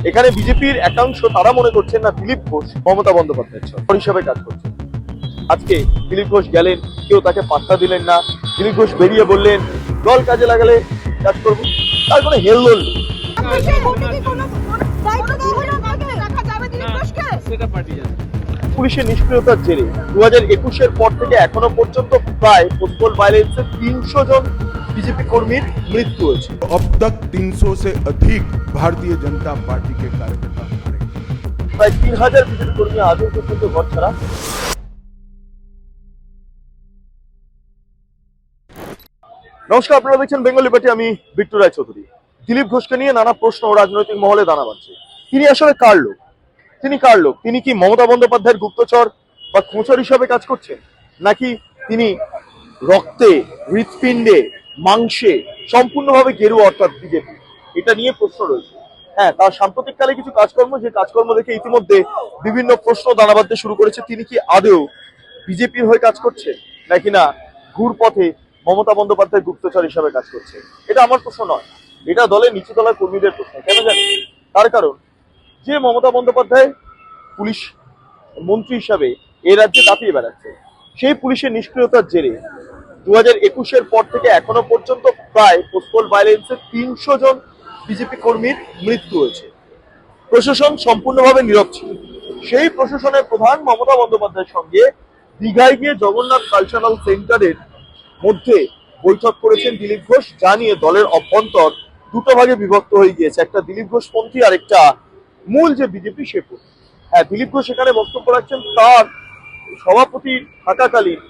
এখানে বিজেপির একাংশ তারা মনে করছেন না দিলীপ ঘোষ মমতা বন্দ্যোপাধ্যায়ের চর হিসাবে কাজ করছেন। আজকে দিলীপ ঘোষ গেলেন, কেউ তাকে পাত্তা দিলেন না। দিলীপ ঘোষ বেরিয়ে বললেন দল কাজে লাগালে কাজ করবো, তার কোনো হেলদোল নেই। পুলিশের নিষ্ক্রিয়তার জেরে 2021-এর পর থেকে এখনো পর্যন্ত প্রায় পোস্টাল ভায়োলেন্সে 300 জন बीजेपी कर्मी मृत्यु হয়েছে। अब तक 300 से अधिक भारतीय जनता पार्टी के कार्यकर्ता मारे गए। প্রায় 3000 बीजेपी कर्मी আজও পর্যন্ত ঘর ছাড়া। নমস্কার, আপনারা দেখছেন বেঙ্গল লিবার্টি, আমি বিট্টু রায় চৌধুরী। দিলীপ ঘোষকে নিয়ে নানা প্রশ্ন রাজনৈতিক মহলে দানা বাঁধছে। তিনি আসলে কার লোক? তিনি কি মমতা বন্দ্যোপাধ্যায়ের গুপ্তচর বা খোঁচর হিসাবে কাজ করছেন, নাকি তিনি রক্তে, হৃৎপিণ্ডে, মাংসে সম্পূর্ণভাবে গেরুয়া অর্থাৎ বিজেপি? এটা নিয়ে প্রশ্ন রয়েছে। হ্যাঁ, তার সাম্প্রতিককালে কিছু কাজকর্ম দেখে ইতিমধ্যে বিভিন্ন প্রশ্ন দানা বাঁধতে শুরু করেছে। তিনি কি আদৌ বিজেপির হয়ে কাজ করছে, নাকি না ঘুরপথে মমতা বন্দ্যোপাধ্যায় গুপ্তচর হিসাবে কাজ করছে? এটা আমার প্রশ্ন নয়, এটা দলের নিচু তলার কর্মীদের প্রশ্ন। কেন জানেন? তার কারণ যে মমতা বন্দ্যোপাধ্যায় পুলিশ মন্ত্রী হিসাবে এ রাজ্যে দাপিয়ে বেড়াচ্ছে, সেই পুলিশের নিষ্ক্রিয়তার জেরে 2021-এর পর থেকে এখনো পর্যন্ত প্রায় পোস্টাল ভায়োলেন্সে 300 জন বিজেপি কর্মীর মৃত্যু হয়েছে। প্রশাসন সম্পূর্ণভাবে নীরব ছিল। সেই প্রশাসনের প্রধান মমতা বন্দ্যোপাধ্যায়ের সঙ্গে দীঘায় গিয়ে জগন্নাথ কালচারাল সেন্টারের মধ্যে বৈঠক করেছেন দিলীপ ঘোষ, যা নিয়ে দলের অভ্যন্তর দুটো ভাগে বিভক্ত হয়ে গিয়েছে, একটা দিলীপ ঘোষপন্থী আর একটা মূল যে বিজেপি সে পন্থী। হ্যাঁ, দিলীপ ঘোষ এখানে বক্তব্য রাখছেন তার সভাপতি থাকাকালীন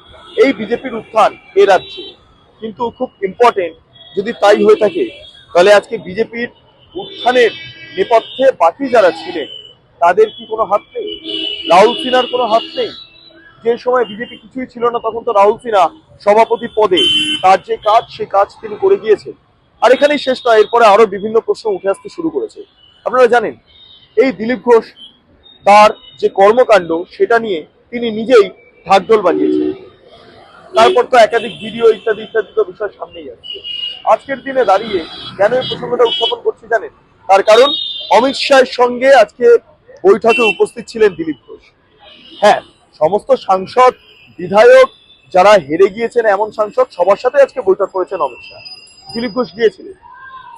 এই বিজেপির উত্থান এ রাজ্যে, কিন্তু খুব ইম্পর্টেন্ট, যদি তাই হয়ে থাকে তাহলে আজকে বিজেপির উত্থানের নেপথ্যে বাকি যারা ছিলেন তাদের কি কোনো হাত নেই? রাহুল সিনহার কোনো হাত নেই? যে সময় বিজেপি কিছুই ছিল না তখন তো রাহুল সিনহা সভাপতি পদে তার যে কাজ সে কাজ তিনি করে গিয়েছেন। আর এখানেই শেষ নয়, এরপরে আরো বিভিন্ন প্রশ্ন উঠে আসতে শুরু করেছে। আপনারা জানেন এই দিলীপ ঘোষ তার যে কর্মকাণ্ড সেটা নিয়ে তিনি নিজেই ঢাকঢোল বাজিয়েছেন। তারপর তো একাধিক ভিডিও ইত্যাদি ইত্যাদি তো বিষয় সামনেই আসছে। আজকের দিনে দাঁড়িয়ে কেন এই প্রসঙ্গটা উত্থাপন করছি জানেন? তার কারণ অমিত শাহের সঙ্গে আজকে বৈঠকে উপস্থিত ছিলেন দিলীপ ঘোষ। হ্যাঁ, সমস্ত সাংসদ, বিধায়ক, যারা হেরে গিয়েছেন এমন সাংসদ সবার সাথে আজকে বৈঠক করেছেন অমিত শাহ। দিলীপ ঘোষ গিয়েছিলেন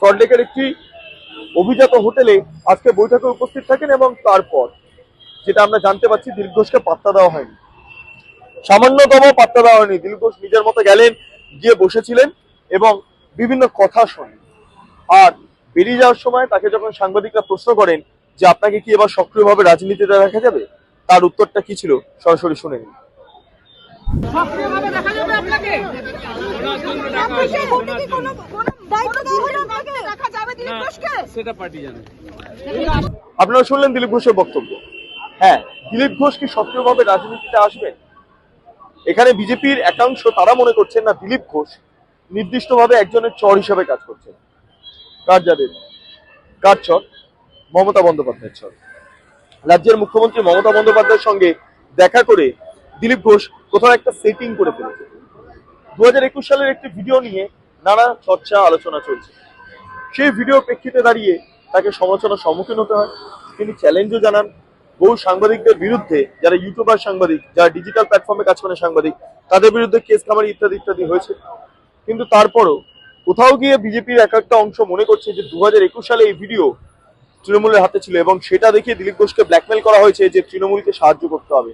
সল্টলেকের একটি অভিজাত হোটেলে, আজকে বৈঠকে উপস্থিত থাকেন এবং তারপর যেটা আমরা জানতে পারছি দিলীপ ঘোষকে পাত্তা দেওয়া হয়নি, সামান্যতম পাত্তা দেওয়া হয়নি। দিলীপ ঘোষ নিজের মতো গেলেন, গিয়ে বসেছিলেন এবং বিভিন্ন কথা শোনেন। আর বেরিয়ে যাওয়ার সময় তাকে যখন সাংবাদিকরা প্রশ্ন করেন যে আপনাকে কি এবার সক্রিয়ভাবে রাজনীতিতে দেখা যাবে, তার উত্তরটা কি ছিল সরাসরি শুনে নিন। আপনারা শুনলেন দিলীপ ঘোষের বক্তব্য। হ্যাঁ, দিলীপ ঘোষ কি সক্রিয়ভাবে রাজনীতিতে আসবেন? এখানে বিজেপির একাংশ তারা মনে করছেন না দিলীপ ঘোষ নির্দিষ্টভাবে একজনের চর হিসাবে কাজ করছেন। কার চর? মমতা বন্দ্যোপাধ্যায়ের চর। রাজ্যের মুখ্যমন্ত্রী মমতা বন্দ্যোপাধ্যায়ের সঙ্গে দেখা করে দিলীপ ঘোষ কোথাও একটা সেটিং করে ফেলেছে। 2021 সালের একটি ভিডিও নিয়ে নানা চর্চা আলোচনা চলছে। সেই ভিডিও প্রেক্ষিতে দাঁড়িয়ে তাকে সমালোচনার সম্মুখীন হতে হয়। তিনি চ্যালেঞ্জও জানান বহু সাংবাদিকদের বিরুদ্ধে, যারা ইউটিউবার সাংবাদিক, যারা ডিজিটাল প্ল্যাটফর্মে কাজ করেন সাংবাদিক, তাদের বিরুদ্ধে কেস কামারি ইত্যাদি ইত্যাদি হয়েছে। কিন্তু তারপরও কোথাও গিয়ে বিজেপির এক একটা অংশ মনে করছে যে 2021 সালে এই ভিডিও তৃণমূলের হাতে ছিল এবং সেটা দেখে দিলীপ ঘোষকে ব্ল্যাকমেল করা হয়েছে যে তৃণমূলকে সাহায্য করতে হবে।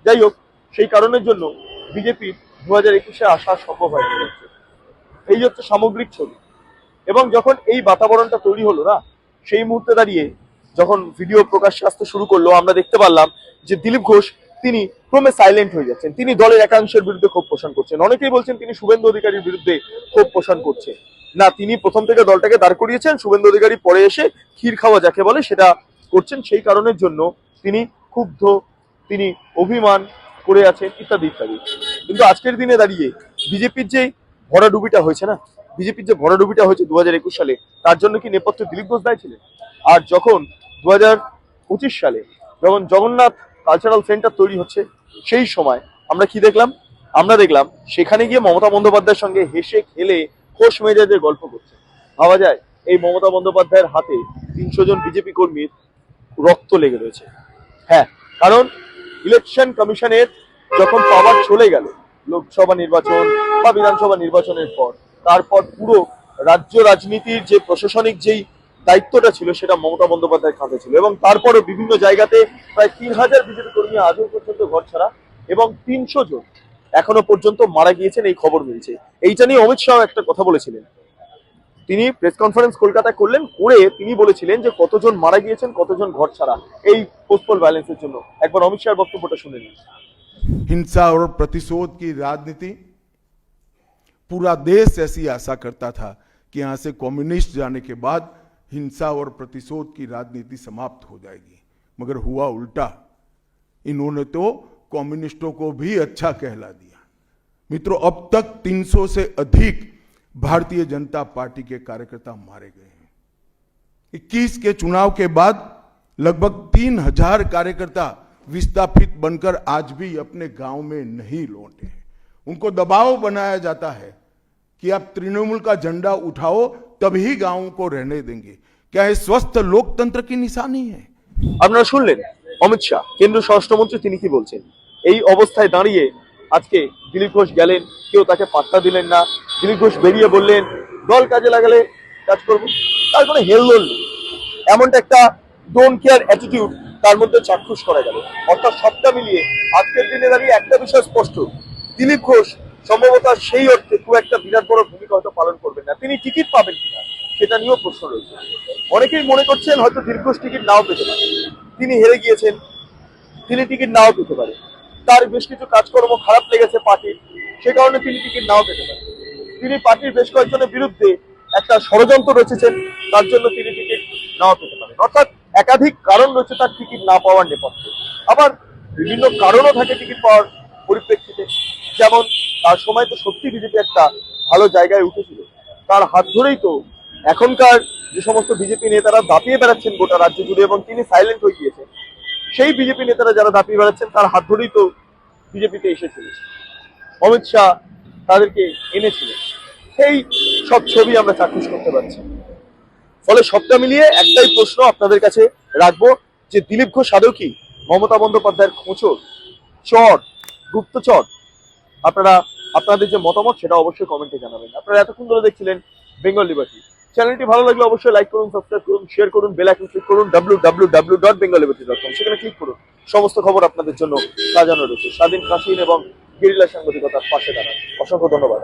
যাই হোক, সেই কারণের জন্য বিজেপির 2021-এ আসা সম্ভব হয়নি। এই হচ্ছে সামগ্রিক ছবি। এবং যখন এই বাতাবরণটা তৈরি হলো না, সেই মুহূর্তে দাঁড়িয়ে যখন ভিডিও প্রকাশ্যে আসতে শুরু করলো, আমরা দেখতে পারলাম যে দিলীপ ঘোষ তিনি ক্রমে সাইলেন্ট হয়ে যাচ্ছেন। তিনি দলের একাংশের বিরুদ্ধে ক্ষোভ পোষণ করছেন। অনেকেই বলছেন তিনি শুভেন্দু অধিকারীর বিরুদ্ধে ক্ষোভ পোষণ করছেন। না, তিনি প্রথম থেকে দলটাকে দাঁড় করিয়েছেন, শুভেন্দু অধিকারী পরে এসে ক্ষীর খাওয়া যাকে বলে সেটা করছেন। সেই কারণের জন্য তিনি ক্ষুব্ধ, তিনি অভিমান করে আছেন ইত্যাদি ইত্যাদি। কিন্তু আজকের দিনে দাঁড়িয়ে বিজেপির যে ভরাডুবিটা হয়েছে না, বিজেপির যে ভরাডুবিটা হয়েছে 2021 সালে, তার জন্য কি নেপথ্যে দিলীপ ঘোষ দায়ী ছিলেন? আর যখন 2025 সালে যখন জগন্নাথ কালচারাল সেন্টার তৈরি হচ্ছে, সেই সময় আমরা কি দেখলাম? আমরা দেখলাম সেখানে গিয়ে মমতা বন্দ্যোপাধ্যায়ের সঙ্গে হেসে খেলে খোশ মেজাজের গল্প করছে। ভাবা যায় এই মমতা বন্দ্যোপাধ্যায়ের হাতে 300 জন বিজেপি কর্মীর রক্ত লেগে রয়েছে। হ্যাঁ, কারণ ইলেকশন কমিশনের যখন পাওয়ার চলে গেল লোকসভা নির্বাচন বা বিধানসভা নির্বাচনের পর, তারপর পুরো রাজ্য রাজনীতির যে প্রশাসনিক যেই দায়িত্বটা ছিল সেটা মমতা বন্দ্যোপাধ্যায়ের কাঁধে ছিল, এবং তারপরও বিভিন্ন জায়গাতে প্রায় 3000 বিজেপি কর্মী আজও পর্যন্ত ঘর ছাড়া এবং 300 জন এখনো পর্যন্ত মারা গিয়েছেন এই খবর মিলছে। এইটা নিয়ে অমিত শাহ একটা কথা বলেছিলেন, তিনি প্রেস কনফারেন্স কলকাতায় করলেন, করে তিনি বলেছিলেন যে কতজন মারা গিয়েছেন, কতজন ঘর ছাড়া এই পোস্টপোল ভায়োলেন্সের জন্য। একবার অমিত শাহের বক্তব্যটা শুনে নিন। हिंसा और प्रतिशोध की राजनीति, पूरा देश ऐसी आशा करता था कि यहां से कम्युनिस्ट जाने के बाद हिंसा और प्रतिशोध की राजनीति समाप्त हो जाएगी, मगर हुआ उल्टा। इन्होंने तो कम्युनिस्टों को भी अच्छा कहला दिया। मित्रों, अब तक 300 से अधिक भारतीय जनता पार्टी के कार्यकर्ता मारे गए हैं। 21 के चुनाव के बाद लगभग 3000 कार्यकर्ता विस्थापित बनकर आज भी अपने गांव में नहीं लौटे हैं। उनको दबाव बनाया जाता है कि आप तृणमूल का झंडा उठाओ तभी गांवों को रहने देंगे। क्या ये स्वस्थ लोकतंत्र की निशानी है? আপনারা শুনলেন অমিত শাহ, কেন্দ্রীয় স্বরাষ্ট্রমন্ত্রী, তিনি কি বলছেন। এই অবস্থায় দাঁড়িয়ে আজকে দিলীপ ঘোষ গেলেন, কেউ তাকে পাত্তা দিলেন না। দিলীপ ঘোষ বেরিয়ে বললেন দল কাজে লাগালে কাজ করবো, তার কোনো হেলদোল নেই, এমনটা একটা ডোন্ট কেয়ার অ্যাটিটিউড তার মধ্যে চাক্ষুষ করা গেল। অর্থাৎ সবটা মিলিয়ে আজকের দিনে দাঁড়িয়ে একটা বিষয় স্পষ্ট, দিলীপ ঘোষ সম্ভবত সেই অর্থে খুব একটা বিরাট বড় ভূমিকা হয়তো পালন করবেন না। তিনি টিকিট পাবেন কিনা সেটা নিয়েও প্রশ্ন রয়েছে। অনেকেই মনে করছেন হয়তো দিলীপ ঘোষ টিকিট নাও পেতে পারে, তিনি হেরে গিয়েছেন, তিনি টিকিট নাও পেতে পারে, তার বেশ কিছু কাজকর্ম খারাপ লেগেছে পার্টির, সে কারণে তিনি টিকিট নাও পেতে পারেন, তিনি পার্টির বেশ কয়েকজনের বিরুদ্ধে একটা ষড়যন্ত্র রচেছেন, তার জন্য তিনি টিকিট নাও পেতে পারেন। অর্থাৎ একাধিক কারণ রয়েছে তার টিকিট না পাওয়ার নেপথ্যে। আবার বিভিন্ন কারণও থাকে টিকিট পাওয়ার পরিপ্রেক্ষিতে, যেমন তার সময় তো সত্যি বিজেপি একটা ভালো জায়গায় উঠেছিল, তার হাত ধরেই তো এখনকার যে সমস্ত বিজেপি নেতারা দাপিয়ে বেড়াচ্ছেন গোটা রাজ্য জুড়ে, এবং তিনি সাইলেন্ট হয়ে গিয়েছেন, সেই বিজেপি নেতারা যারা দাপিয়ে বেড়াচ্ছেন তার হাত ধরেই তো বিজেপিতে এসেছিল, অমিত শাহ তাদেরকে এনেছিলেন, সেই সব ছবি আমরা চাক্ষুষ করতে পারছি। ফলে সবটা মিলিয়ে একটাই প্রশ্ন আপনাদের কাছে রাখবো, যে দিলীপ ঘোষ আদৌ কি মমতা বন্দ্যোপাধ্যায়ের খোঁচর, চর, গুপ্তচর? আপনারা আপনাদের যে মতামত সেটা অবশ্যই কমেন্টে জানাবেন। আপনারা এতক্ষণ ধরে দেখছিলেন বেঙ্গল লিবার্টি। চ্যানেলটি ভালো লাগলে অবশ্যই লাইক করুন, সাবস্ক্রাইব করুন, শেয়ার করুন, বেল আইকন ক্লিক করুন, www.bengalliberty.com, সেখানে ক্লিক করুন। সমস্ত খবর আপনাদের জন্য সাজানো রয়েছে। স্বাধীন, কাশীন এবং গেরিলা সাংবাদিকতার পাশে দাঁড়ান। অসংখ্য ধন্যবাদ।